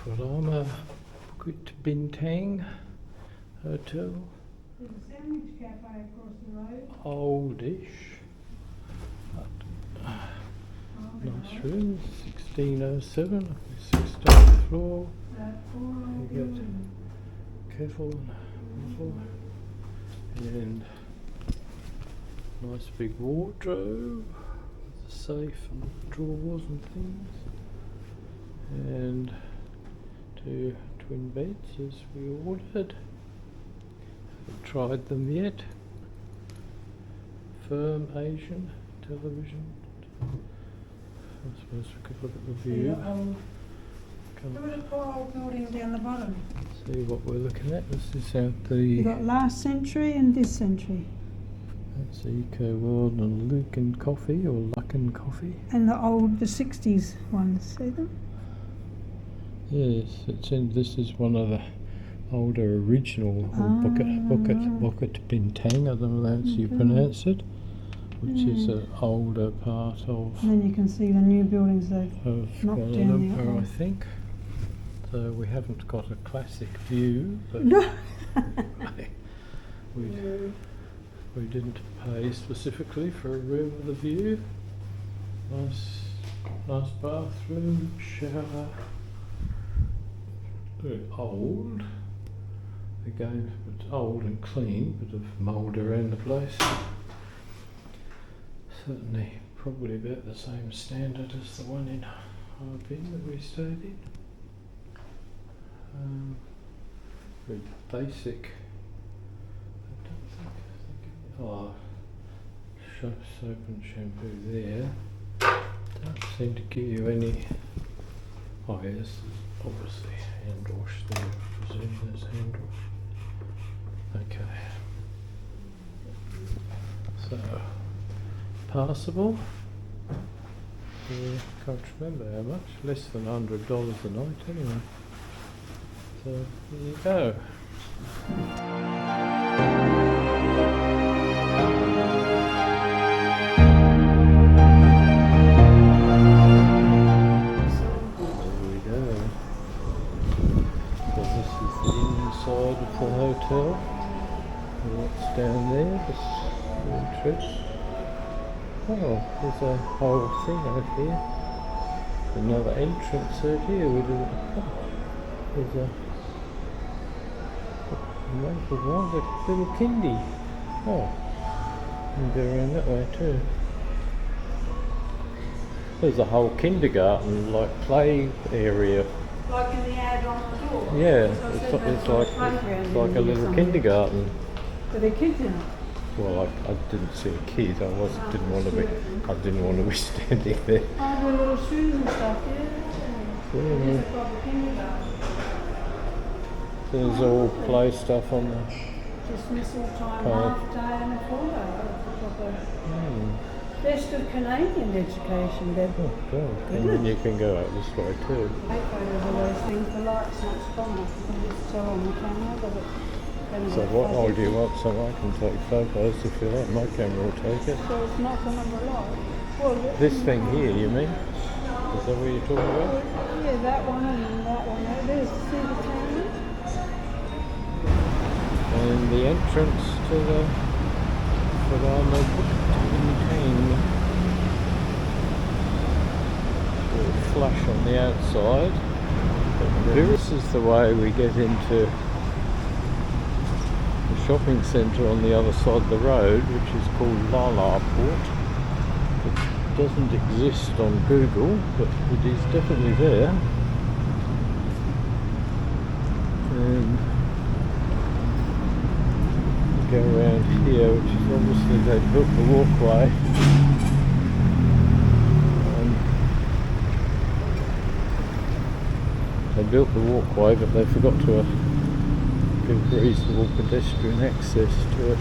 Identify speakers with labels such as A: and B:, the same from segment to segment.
A: Furama Bukit Bintang Hotel.
B: There's a sandwich cafe across the road.
A: Oldish. Nice room, 1607, 16th floor. You get kettle and bottle. And nice big wardrobe with a safe and drawers and things. And 2 twin beds as we ordered. Haven't tried them yet. Firm Asian television. I suppose we could look at the view.
B: Look at the poor old building down the bottom.
A: See what we're looking at. This is out the.
B: You've got last century and this century.
A: That's Eco World and Luke and Coffee or Luck and Coffee.
B: And the 60s ones, see them?
A: Yes, it's in. This is one of the older original Bukit Bintang. I don't know how you pronounce it, which is an older part of.
B: And then you can see the new buildings they've knocked
A: Kuala
B: down
A: Lumpur, I think. So we haven't got a classic view, but we didn't pay specifically for a room with a view. Nice bathroom, shower. Very old. Again, it's old and clean, bit of mould around the place. Certainly, probably about the same standard as the one in Harbin that we stayed in. Very basic. I don't think. Soap and shampoo there. Don't seem to give you any. Oh yes, obviously hand wash there. I presume there's hand wash. Okay. So passable. Yeah, can't remember how much. Less than $100 a night anyway. So there you go. Of the hotel. What's down there? The entrance. Oh, there's a whole thing out here. Another entrance out here. There's a little kindy. Oh, you can go around that way too. There's a whole kindergarten, like play area.
B: Like in the ad on the door?
A: Yeah,
B: So
A: it's like a little kindergarten.
B: Are there kids in it?
A: Well, I didn't see a kid. I didn't want to be standing there.
B: Oh, the little shoes and stuff, yeah. It's a proper kindergarten.
A: There's all play stuff on the
B: Dismissal time, half day and a full day. Best of Canadian education, Deb.
A: Oh, God. And then you can go out this way too.
B: Take photos of those things. The light's not strong enough. You can just tell on the camera, but it's
A: So what all do you want? So I can take photos if you like. My camera will take it.
B: So it's not going to relight. Well,
A: this thing here, you mean? Is that what you're talking about?
B: Yeah, that one and that one. There's see the camera.
A: And the entrance to the Furama Bukit Bintang. Flush on the outside. This is the way we get into the shopping centre on the other side of the road, which is called LaLa Port. It doesn't exist on Google, but it is definitely there. And we go around here, which is obviously they built the walkway. They built the walkway, but they forgot to give reasonable pedestrian access to it.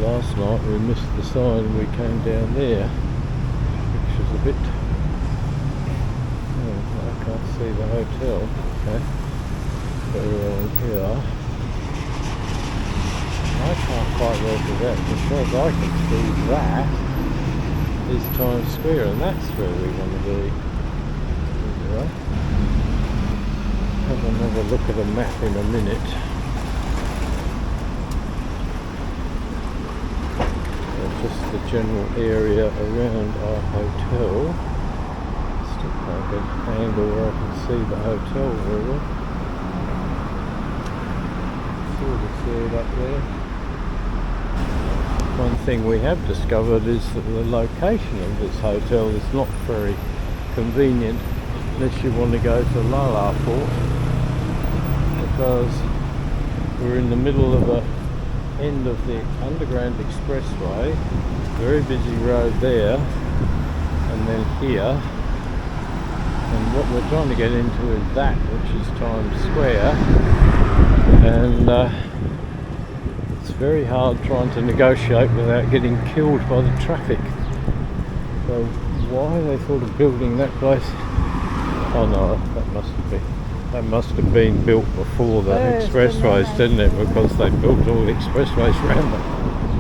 A: Last night we missed the sign and we came down there, which is a bit... Oh, I can't see the hotel. Okay, very well here. I can't quite well do that. As far as I can see, that is Times Square, and that's where we want to be. anyway. Have another look at a map in a minute. Just the general area around our hotel. Still can't get an angle where I can see the hotel very well. Sort of see it up there. One thing we have discovered is that the location of this hotel is not very convenient unless you want to go to LaLa Port, because we're in the middle of a end of the underground expressway, very busy road there, and then here, and what we're trying to get into is that, which is Times Square, and it's very hard trying to negotiate without getting killed by the traffic. So why they thought of building that place? Oh no, that must have been built before the expressways, didn't it? Because they built all the expressways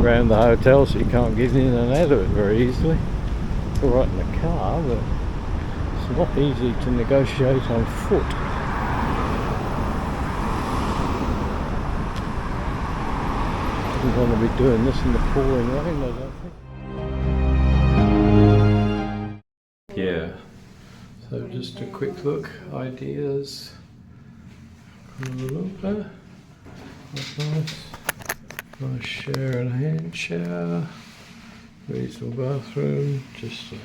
A: around the hotel, so you can't get in and out of it very easily. It's all right in the car, but it's not easy to negotiate on foot. Didn't want to be doing this in the pouring rain, I don't think. Yeah. So just a quick look, ideas. Kuala Lumpur, nice shower and a hand shower, reasonable bathroom, just a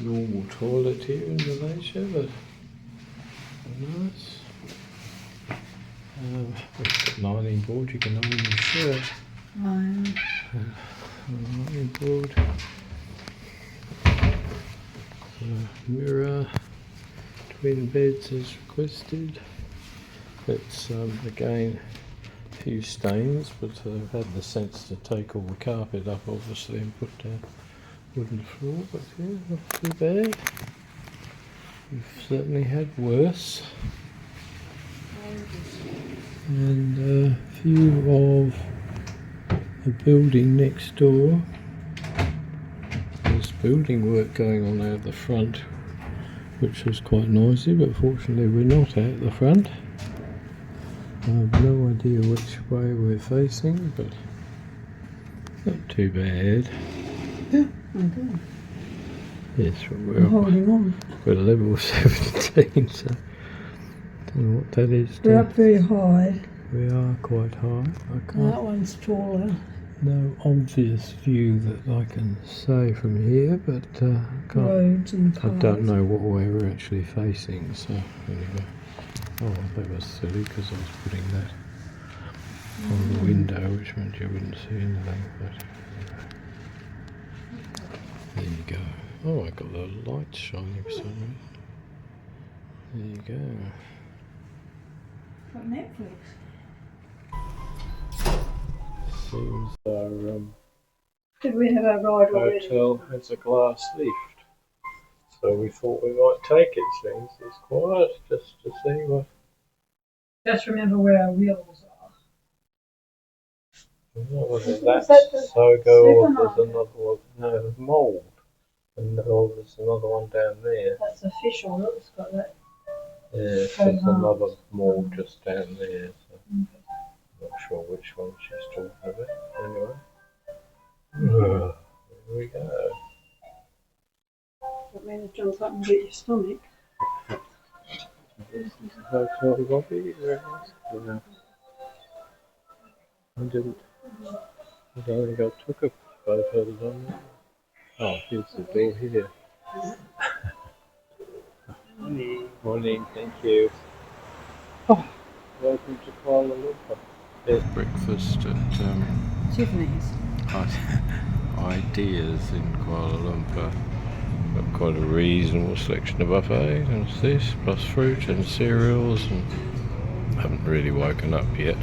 A: normal toilet here in Malaysia, but nice. With ironing board, you can iron your shirt. Ironing board. Mirror, twin beds as requested. It's again a few stains, but I've had the sense to take all the carpet up obviously and put down wooden floor, but yeah, not too bad. We've certainly had worse. And a few of the building next door. There's building work going on out the front, which was quite noisy, but fortunately we're not out the front. I have no idea which way we're facing, but not too bad.
B: Yeah, okay.
A: Yes, we're
B: holding on.
A: We're level 17, so don't know what that is.
B: We're up very high.
A: We are quite high.
B: That one's taller.
A: No obvious view that I can say from here, but
B: Roads and cars.
A: I don't know what way we're actually facing, so anyway. Oh, that was silly because I was putting that on the window, which meant you wouldn't see anything, but there you go. Oh, I got the lights shining for some reason. There you go.
B: Got Netflix.
A: Seems our
B: Did we have our ride already?
A: hotel has a glass lift, so we thought we might take it. Seems it's quiet, just to see what.
B: Just remember where our wheels are.
A: I don't know whether
B: Is
A: that's
B: that the
A: Sogo or
B: supermarket?
A: there's another one. No, Mould, and there's another one down there.
B: That's official. It's got that.
A: Yeah, there's another mall just down there. So not sure which one she's talking about. Anyway, here we go.
B: That means jump up and get your stomach.
A: This is the hotel lobby. Very nice. Yeah. I don't think I took a photo of them. Oh, here's the door here. Morning, thank you. Oh, welcome to Kuala Lumpur. There's breakfast at
B: Tiffany's.
A: Ideas in Kuala Lumpur. Got quite a reasonable selection of buffet. There's this, plus fruit and cereals, and haven't really woken up yet.